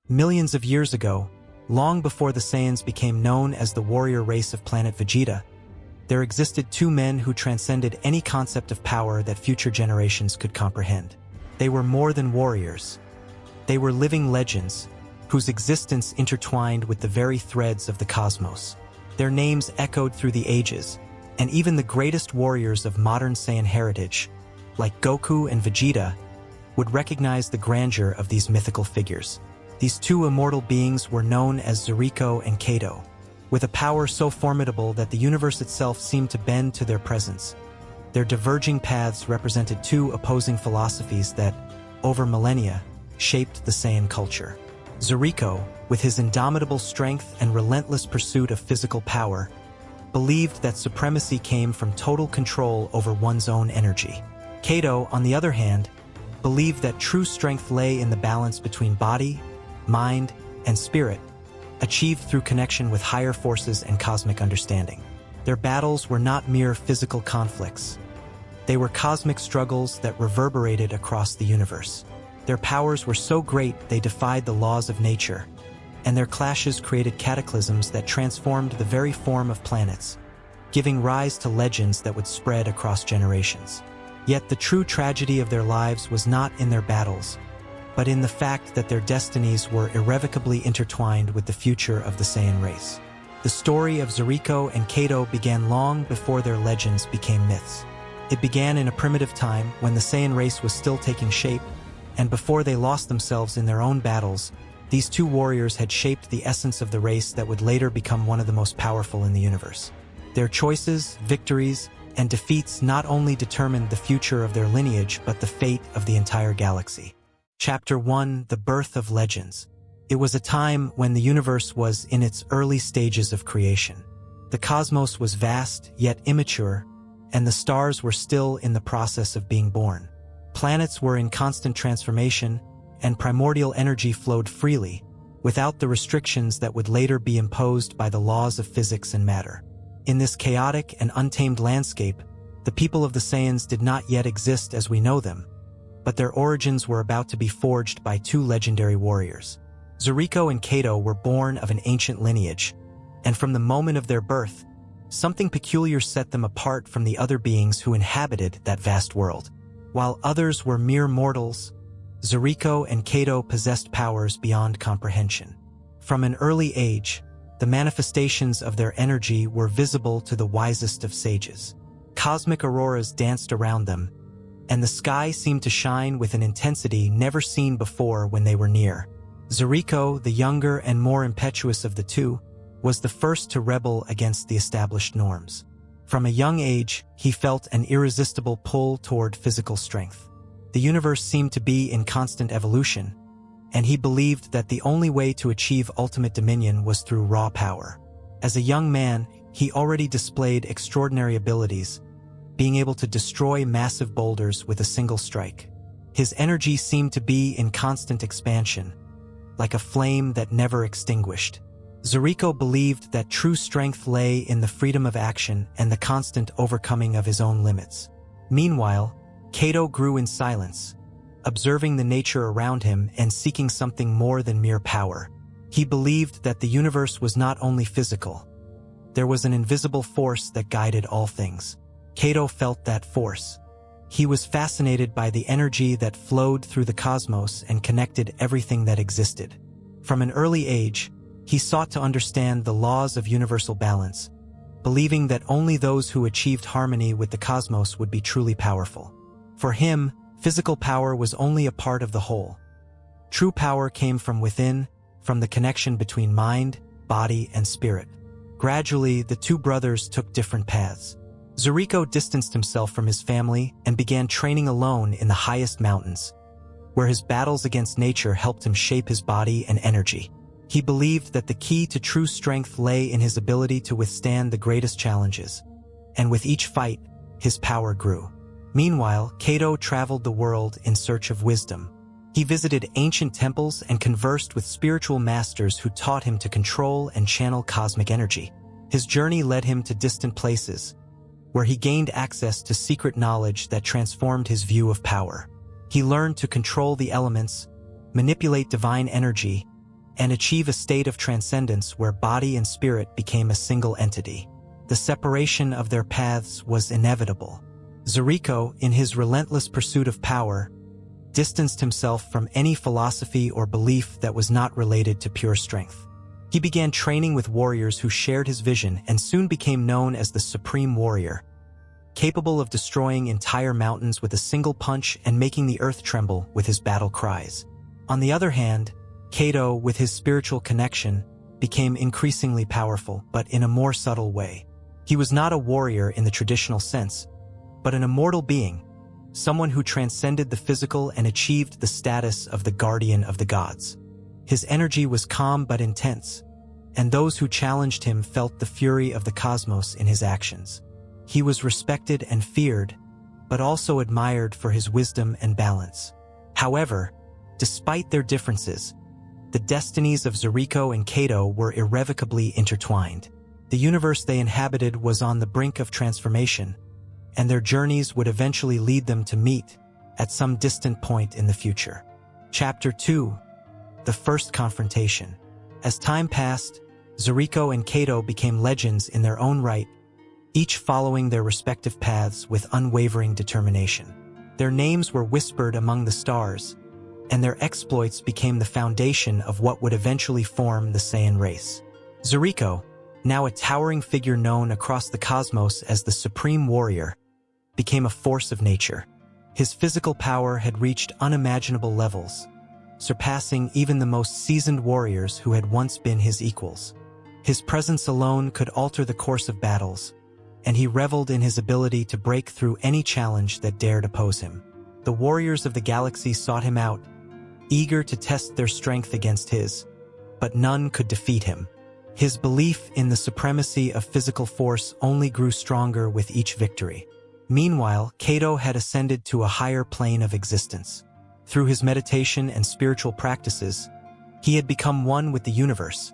Millions of years ago, long before the Saiyans became known as the warrior race of planet Vegeta, there existed two men who transcended any concept of power that future generations could comprehend. They were more than warriors. They were living legends, whose existence intertwined with the very threads of the cosmos. Their names echoed through the ages, and even the greatest warriors of modern Saiyan heritage, like Goku and Vegeta, would recognize the grandeur of these mythical figures. These two immortal beings were known as Zariko and Kayto, with a power so formidable that the universe itself seemed to bend to their presence. Their diverging paths represented two opposing philosophies that, over millennia, shaped the Saiyan culture. Zariko, with his indomitable strength and relentless pursuit of physical power, believed that supremacy came from total control over one's own energy. Kayto, on the other hand, believed that true strength lay in the balance between body, mind, and spirit, achieved through connection with higher forces and cosmic understanding. Their battles were not mere physical conflicts. They were cosmic struggles that reverberated across the universe. Their powers were so great they defied the laws of nature, and their clashes created cataclysms that transformed the very form of planets, giving rise to legends that would spread across generations. Yet the true tragedy of their lives was not in their battles, but in the fact that their destinies were irrevocably intertwined with the future of the Saiyan race. The story of Zariko and Kayto began long before their legends became myths. It began in a primitive time when the Saiyan race was still taking shape, and before they lost themselves in their own battles, these two warriors had shaped the essence of the race that would later become one of the most powerful in the universe. Their choices, victories, and defeats not only determined the future of their lineage but the fate of the entire galaxy. Chapter 1: The Birth of Legends. It was a time when the universe was in its early stages of creation. The cosmos was vast yet immature, and the stars were still in the process of being born. Planets were in constant transformation, and primordial energy flowed freely, without the restrictions that would later be imposed by the laws of physics and matter. In this chaotic and untamed landscape, the people of the Saiyans did not yet exist as we know them, but their origins were about to be forged by two legendary warriors. Zariko and Kayto were born of an ancient lineage, and from the moment of their birth, something peculiar set them apart from the other beings who inhabited that vast world. While others were mere mortals, Zariko and Kayto possessed powers beyond comprehension. From an early age, the manifestations of their energy were visible to the wisest of sages. Cosmic auroras danced around them, and the sky seemed to shine with an intensity never seen before when they were near. Zariko, the younger and more impetuous of the two, was the first to rebel against the established norms. From a young age, he felt an irresistible pull toward physical strength. The universe seemed to be in constant evolution, and he believed that the only way to achieve ultimate dominion was through raw power. As a young man, he already displayed extraordinary abilities, being able to destroy massive boulders with a single strike. His energy seemed to be in constant expansion, like a flame that never extinguished. Zariko believed that true strength lay in the freedom of action and the constant overcoming of his own limits. Meanwhile, Kayto grew in silence, observing the nature around him and seeking something more than mere power. He believed that the universe was not only physical. There was an invisible force that guided all things. Kayto felt that force. He was fascinated by the energy that flowed through the cosmos and connected everything that existed. From an early age, he sought to understand the laws of universal balance, believing that only those who achieved harmony with the cosmos would be truly powerful. For him, physical power was only a part of the whole. True power came from within, from the connection between mind, body, and spirit. Gradually, the two brothers took different paths. Zariko distanced himself from his family and began training alone in the highest mountains, where his battles against nature helped him shape his body and energy. He believed that the key to true strength lay in his ability to withstand the greatest challenges, and with each fight, his power grew. Meanwhile, Kayto traveled the world in search of wisdom. He visited ancient temples and conversed with spiritual masters who taught him to control and channel cosmic energy. His journey led him to distant places, where he gained access to secret knowledge that transformed his view of power. He learned to control the elements, manipulate divine energy, and achieve a state of transcendence where body and spirit became a single entity. The separation of their paths was inevitable. Zariko, in his relentless pursuit of power, distanced himself from any philosophy or belief that was not related to pure strength. He began training with warriors who shared his vision and soon became known as the Supreme Warrior, capable of destroying entire mountains with a single punch and making the earth tremble with his battle cries. On the other hand, Kayto, with his spiritual connection, became increasingly powerful, but in a more subtle way. He was not a warrior in the traditional sense, but an immortal being, someone who transcended the physical and achieved the status of the guardian of the gods. His energy was calm but intense, and those who challenged him felt the fury of the cosmos in his actions. He was respected and feared, but also admired for his wisdom and balance. However, despite their differences, the destinies of Zariko and Kayto were irrevocably intertwined. The universe they inhabited was on the brink of transformation, and their journeys would eventually lead them to meet at some distant point in the future. Chapter 2: The First Confrontation. As time passed, Zariko and Kayto became legends in their own right, each following their respective paths with unwavering determination. Their names were whispered among the stars, and their exploits became the foundation of what would eventually form the Saiyan race. Zariko, now a towering figure known across the cosmos as the Supreme Warrior, became a force of nature. His physical power had reached unimaginable levels, surpassing even the most seasoned warriors who had once been his equals. His presence alone could alter the course of battles, and he reveled in his ability to break through any challenge that dared oppose him. The warriors of the galaxy sought him out, eager to test their strength against his, but none could defeat him. His belief in the supremacy of physical force only grew stronger with each victory. Meanwhile, Kayto had ascended to a higher plane of existence. Through his meditation and spiritual practices, he had become one with the universe,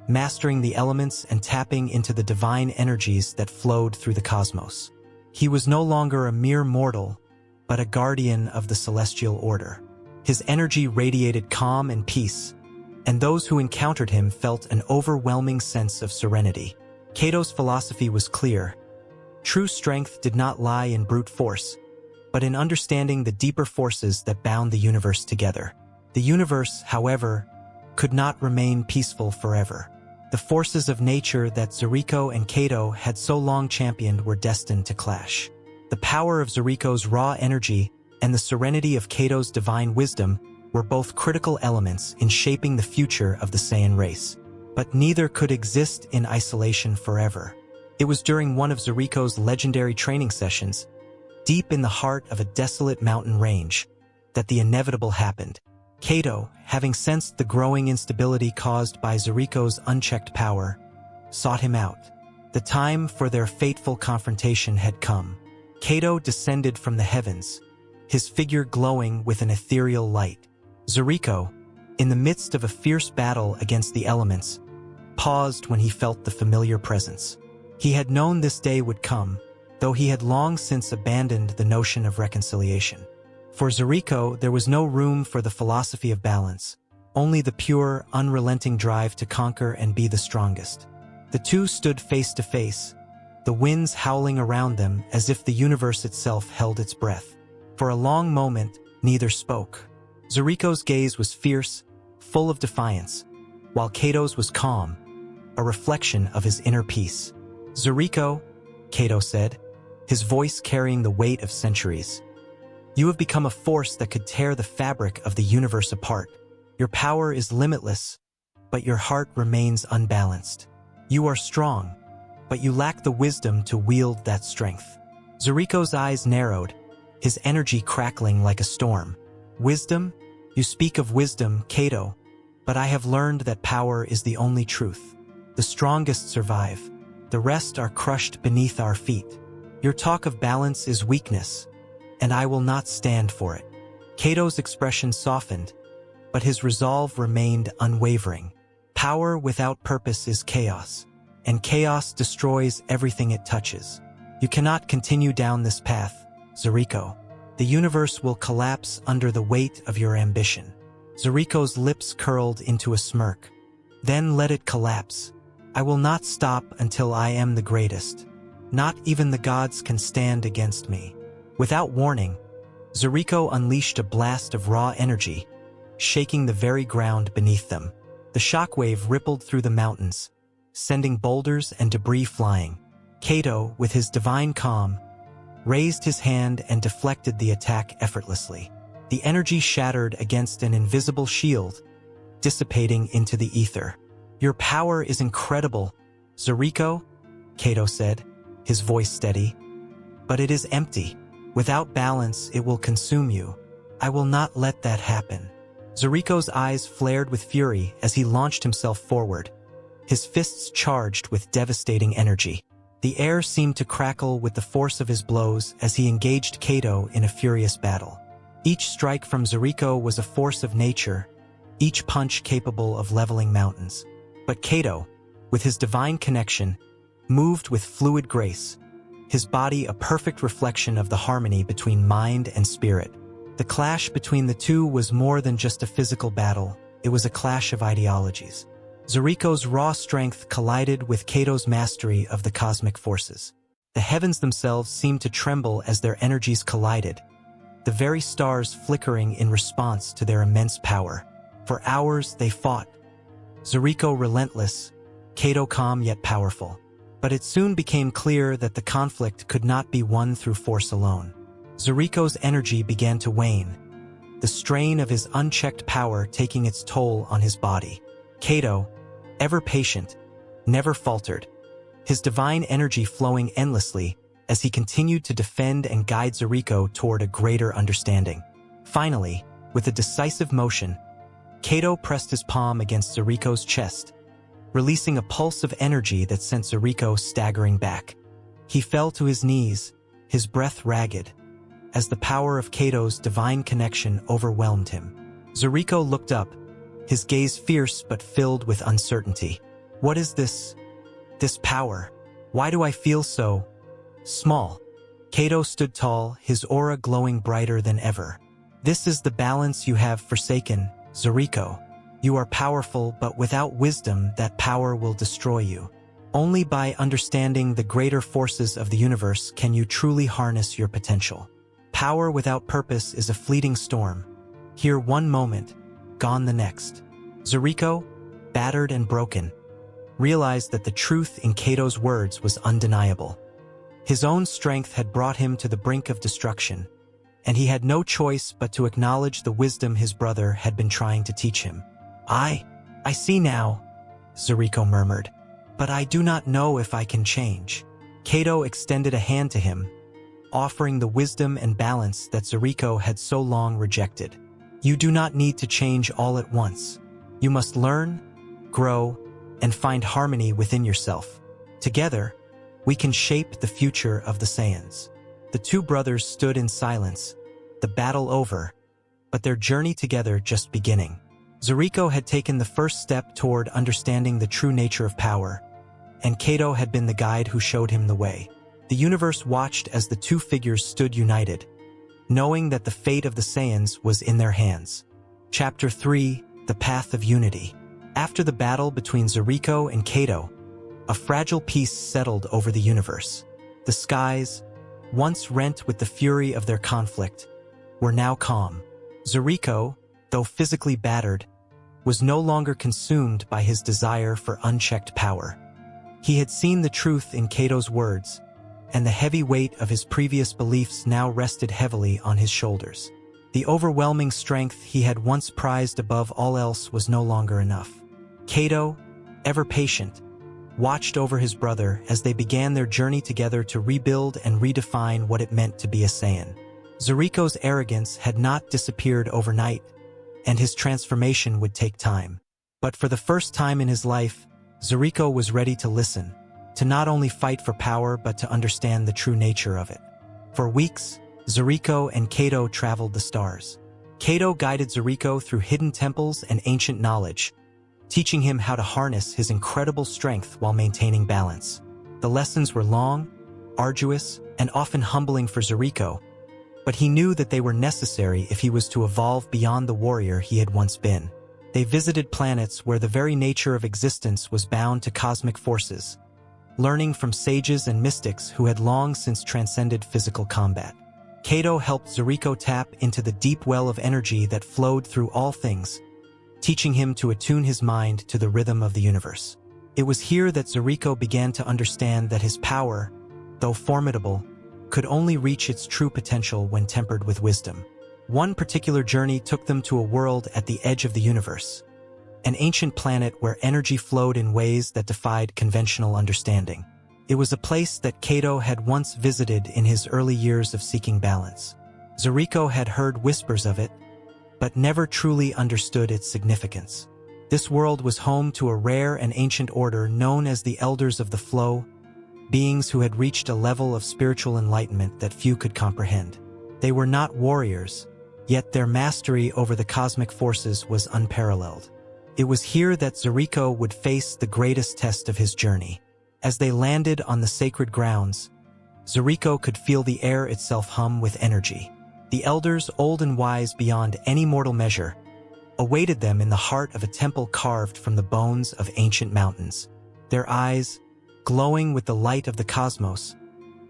mastering the elements and tapping into the divine energies that flowed through the cosmos. He was no longer a mere mortal, but a guardian of the celestial order. His energy radiated calm and peace, and those who encountered him felt an overwhelming sense of serenity. Kayto's philosophy was clear. True strength did not lie in brute force, but in understanding the deeper forces that bound the universe together. The universe, however, could not remain peaceful forever. The forces of nature that Zariko and Kayto had so long championed were destined to clash. The power of Zariko's raw energy and the serenity of Kayto's divine wisdom were both critical elements in shaping the future of the Saiyan race. But neither could exist in isolation forever. It was during one of Zariko's legendary training sessions, deep in the heart of a desolate mountain range, that the inevitable happened. Kayto, having sensed the growing instability caused by Zariko's unchecked power, sought him out. The time for their fateful confrontation had come. Kayto descended from the heavens, his figure glowing with an ethereal light. Zariko, in the midst of a fierce battle against the elements, paused when he felt the familiar presence. He had known this day would come, though he had long since abandoned the notion of reconciliation. For Zariko, there was no room for the philosophy of balance, only the pure, unrelenting drive to conquer and be the strongest. The two stood face to face, the winds howling around them as if the universe itself held its breath. For a long moment, neither spoke. Zariko's gaze was fierce, full of defiance, while Kayto's was calm, a reflection of his inner peace. "Zariko," Kayto said, his voice carrying the weight of centuries, "you have become a force that could tear the fabric of the universe apart. Your power is limitless, but your heart remains unbalanced. You are strong, but you lack the wisdom to wield that strength." Zariko's eyes narrowed, his energy crackling like a storm. "Wisdom? You speak of wisdom, Kayto, but I have learned that power is the only truth. The strongest survive. The rest are crushed beneath our feet. Your talk of balance is weakness, and I will not stand for it." Kayto's expression softened, but his resolve remained unwavering. Power without purpose is chaos, and chaos destroys everything it touches. You cannot continue down this path, Zariko. The universe will collapse under the weight of your ambition. Zariko's lips curled into a smirk. Then let it collapse. I will not stop until I am the greatest. Not even the gods can stand against me. Without warning, Zariko unleashed a blast of raw energy, shaking the very ground beneath them. The shockwave rippled through the mountains, sending boulders and debris flying. Kayto, with his divine calm, raised his hand and deflected the attack effortlessly. The energy shattered against an invisible shield, dissipating into the ether. Your power is incredible, Zariko, Kayto said, his voice steady. But it is empty. Without balance, it will consume you. I will not let that happen. Zariko's eyes flared with fury as he launched himself forward, his fists charged with devastating energy. The air seemed to crackle with the force of his blows as he engaged Kayto in a furious battle. Each strike from Zariko was a force of nature, each punch capable of leveling mountains. But Kayto, with his divine connection, moved with fluid grace, his body a perfect reflection of the harmony between mind and spirit. The clash between the two was more than just a physical battle, it was a clash of ideologies. Zariko's raw strength collided with Kayto's mastery of the cosmic forces. The heavens themselves seemed to tremble as their energies collided, the very stars flickering in response to their immense power. For hours they fought, Zariko relentless, Kayto calm yet powerful. But it soon became clear that the conflict could not be won through force alone. Zariko's energy began to wane, the strain of his unchecked power taking its toll on his body. Kayto, ever patient, never faltered, his divine energy flowing endlessly as he continued to defend and guide Zariko toward a greater understanding. Finally, with a decisive motion, Kayto pressed his palm against Zariko's chest, releasing a pulse of energy that sent Zariko staggering back. He fell to his knees, his breath ragged, as the power of Kayto's divine connection overwhelmed him. Zariko looked up, his gaze fierce but filled with uncertainty. What is this power? Why do I feel so small? Kayto stood tall, his aura glowing brighter than ever. This is the balance you have forsaken, Zariko. You are powerful, but without wisdom, that power will destroy you. Only by understanding the greater forces of the universe can you truly harness your potential. Power without purpose is a fleeting storm. Here one moment, gone the next. Zariko, battered and broken, realized that the truth in Kayto's words was undeniable. His own strength had brought him to the brink of destruction, and he had no choice but to acknowledge the wisdom his brother had been trying to teach him. I see now, Zariko murmured, but I do not know if I can change. Kayto extended a hand to him, offering the wisdom and balance that Zariko had so long rejected. You do not need to change all at once. You must learn, grow, and find harmony within yourself. Together, we can shape the future of the Saiyans. The two brothers stood in silence, the battle over, but their journey together just beginning. Zariko had taken the first step toward understanding the true nature of power, and Kayto had been the guide who showed him the way. The universe watched as the two figures stood united, knowing that the fate of the Saiyans was in their hands. Chapter 3: The Path of Unity. After the battle between Zariko and Kayto, a fragile peace settled over the universe. The skies, once rent with the fury of their conflict, were now calm. Zariko, though physically battered, was no longer consumed by his desire for unchecked power. He had seen the truth in Kayto's words, and the heavy weight of his previous beliefs now rested heavily on his shoulders. The overwhelming strength he had once prized above all else was no longer enough. Kayto, ever patient, watched over his brother as they began their journey together to rebuild and redefine what it meant to be a Saiyan. Zariko's arrogance had not disappeared overnight, and his transformation would take time. But for the first time in his life, Zariko was ready to listen, to not only fight for power but to understand the true nature of it. For weeks, Zariko and Kayto traveled the stars. Kayto guided Zariko through hidden temples and ancient knowledge, teaching him how to harness his incredible strength while maintaining balance. The lessons were long, arduous, and often humbling for Zariko, but he knew that they were necessary if he was to evolve beyond the warrior he had once been. They visited planets where the very nature of existence was bound to cosmic forces, learning from sages and mystics who had long since transcended physical combat. Kayto helped Zariko tap into the deep well of energy that flowed through all things, teaching him to attune his mind to the rhythm of the universe. It was here that Zariko began to understand that his power, though formidable, could only reach its true potential when tempered with wisdom. One particular journey took them to a world at the edge of the universe, an ancient planet where energy flowed in ways that defied conventional understanding. It was a place that Kayto had once visited in his early years of seeking balance. Zariko had heard whispers of it, but never truly understood its significance. This world was home to a rare and ancient order known as the Elders of the Flow, beings who had reached a level of spiritual enlightenment that few could comprehend. They were not warriors, yet their mastery over the cosmic forces was unparalleled. It was here that Zariko would face the greatest test of his journey. As they landed on the sacred grounds, Zariko could feel the air itself hum with energy. The elders, old and wise beyond any mortal measure, awaited them in the heart of a temple carved from the bones of ancient mountains. Their eyes, glowing with the light of the cosmos,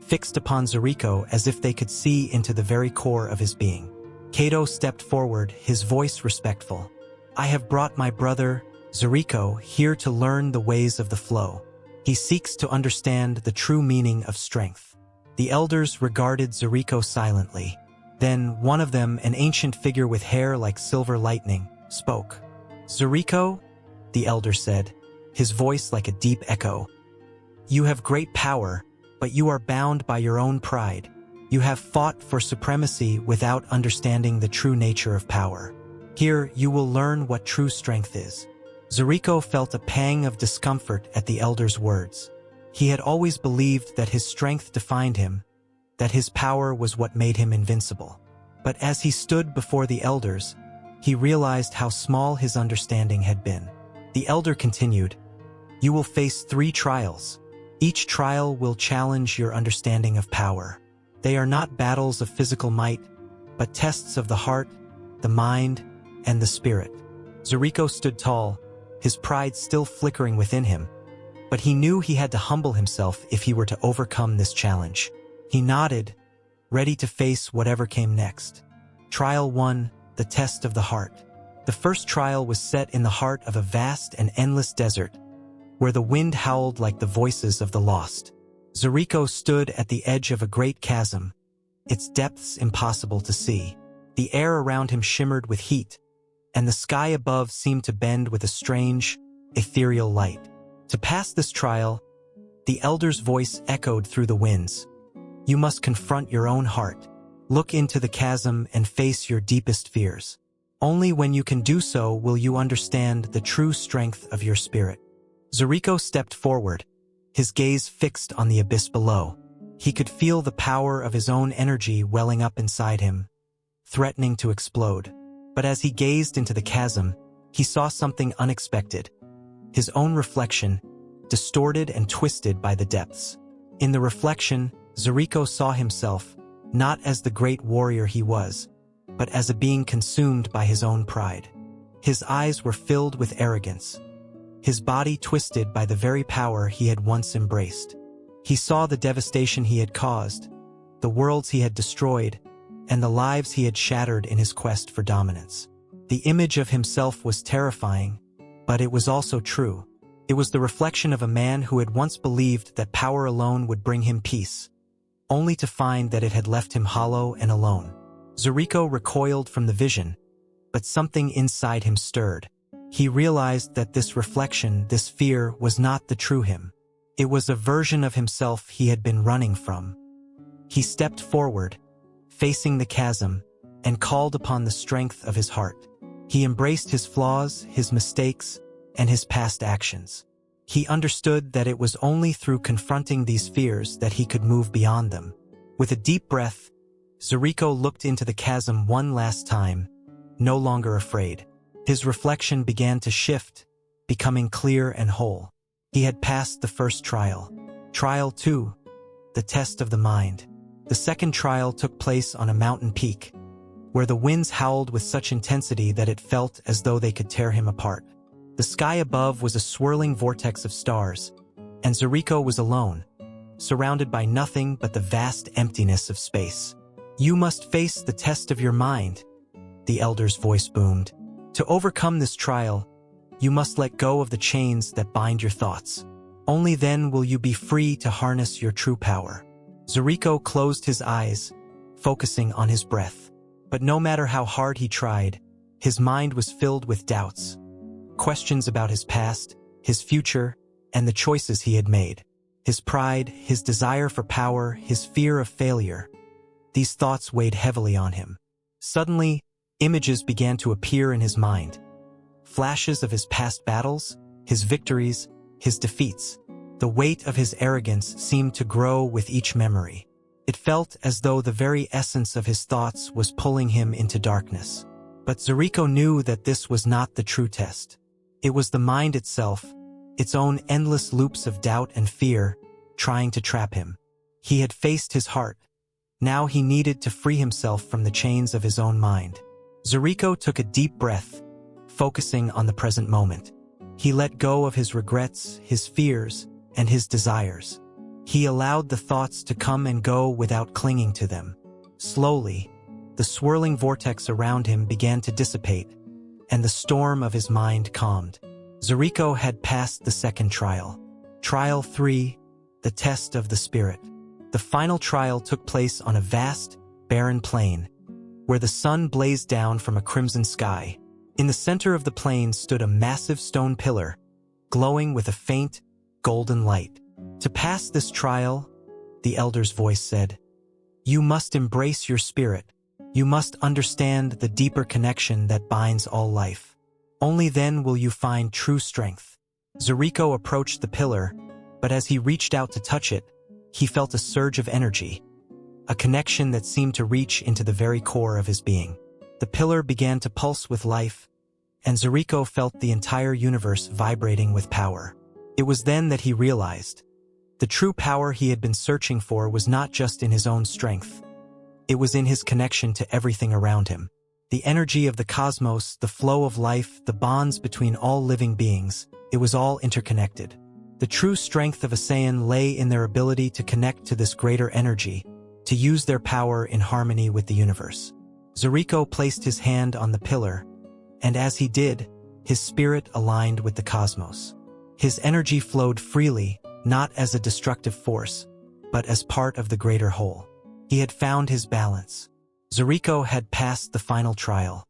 fixed upon Zariko as if they could see into the very core of his being. Kayto stepped forward, his voice respectful. "I have brought my brother, Zariko, here to learn the ways of the flow. He seeks to understand the true meaning of strength." The elders regarded Zariko silently. Then one of them, an ancient figure with hair like silver lightning, spoke. "Zariko," the elder said, his voice like a deep echo, "you have great power, but you are bound by your own pride. You have fought for supremacy without understanding the true nature of power. Here you will learn what true strength is." Zariko felt a pang of discomfort at the elder's words. He had always believed that his strength defined him, that his power was what made him invincible. But as he stood before the elders, he realized how small his understanding had been. The elder continued, "You will face 3 trials. Each trial will challenge your understanding of power. They are not battles of physical might, but tests of the heart, the mind, and the spirit." Zariko stood tall, his pride still flickering within him, but he knew he had to humble himself if he were to overcome this challenge. He nodded, ready to face whatever came next. Trial 1, the test of the heart. The first trial was set in the heart of a vast and endless desert, where the wind howled like the voices of the lost. Zariko stood at the edge of a great chasm, its depths impossible to see. The air around him shimmered with heat, and the sky above seemed to bend with a strange, ethereal light. To pass this trial, the elder's voice echoed through the winds. "You must confront your own heart. Look into the chasm and face your deepest fears. Only when you can do so will you understand the true strength of your spirit." Zariko stepped forward, his gaze fixed on the abyss below. He could feel the power of his own energy welling up inside him, threatening to explode. But as he gazed into the chasm, he saw something unexpected. His own reflection, distorted and twisted by the depths. In the reflection, Zariko saw himself, not as the great warrior he was, but as a being consumed by his own pride. His eyes were filled with arrogance, his body twisted by the very power he had once embraced. He saw the devastation he had caused, the worlds he had destroyed, and the lives he had shattered in his quest for dominance. The image of himself was terrifying, but it was also true. It was the reflection of a man who had once believed that power alone would bring him peace, only to find that it had left him hollow and alone. Zariko recoiled from the vision, but something inside him stirred. He realized that this reflection, this fear, was not the true him. It was a version of himself he had been running from. He stepped forward, facing the chasm, and called upon the strength of his heart. He embraced his flaws, his mistakes, and his past actions. He understood that it was only through confronting these fears that he could move beyond them. With a deep breath, Zariko looked into the chasm one last time, no longer afraid. His reflection began to shift, becoming clear and whole. He had passed the first trial. Trial 2, the test of the mind. The second trial took place on a mountain peak, where the winds howled with such intensity that it felt as though they could tear him apart. The sky above was a swirling vortex of stars, and Zariko was alone, surrounded by nothing but the vast emptiness of space. "You must face the test of your mind," the elder's voice boomed. "To overcome this trial, you must let go of the chains that bind your thoughts. Only then will you be free to harness your true power." Zariko closed his eyes, focusing on his breath. But no matter how hard he tried, his mind was filled with doubts. Questions about his past, his future, and the choices he had made. His pride, his desire for power, his fear of failure. These thoughts weighed heavily on him. Suddenly, images began to appear in his mind. Flashes of his past battles, his victories, his defeats. The weight of his arrogance seemed to grow with each memory. It felt as though the very essence of his thoughts was pulling him into darkness. But Zariko knew that this was not the true test. It was the mind itself, its own endless loops of doubt and fear, trying to trap him. He had faced his heart. Now he needed to free himself from the chains of his own mind. Zariko took a deep breath, focusing on the present moment. He let go of his regrets, his fears, and his desires. He allowed the thoughts to come and go without clinging to them. Slowly, the swirling vortex around him began to dissipate, and the storm of his mind calmed. Zariko had passed the second trial. Trial 3, the test of the spirit. The final trial took place on a vast, barren plain, where the sun blazed down from a crimson sky. In the center of the plain stood a massive stone pillar, glowing with a faint, golden light. "To pass this trial," the elder's voice said, "you must embrace your spirit. You must understand the deeper connection that binds all life. Only then will you find true strength." Zariko approached the pillar, but as he reached out to touch it, he felt a surge of energy, a connection that seemed to reach into the very core of his being. The pillar began to pulse with life, and Zariko felt the entire universe vibrating with power. It was then that he realized the true power he had been searching for was not just in his own strength. It was in his connection to everything around him. The energy of the cosmos, the flow of life, the bonds between all living beings, it was all interconnected. The true strength of a Saiyan lay in their ability to connect to this greater energy, to use their power in harmony with the universe. Zariko placed his hand on the pillar, and as he did, his spirit aligned with the cosmos. His energy flowed freely, not as a destructive force, but as part of the greater whole. He had found his balance. Zariko had passed the final trial.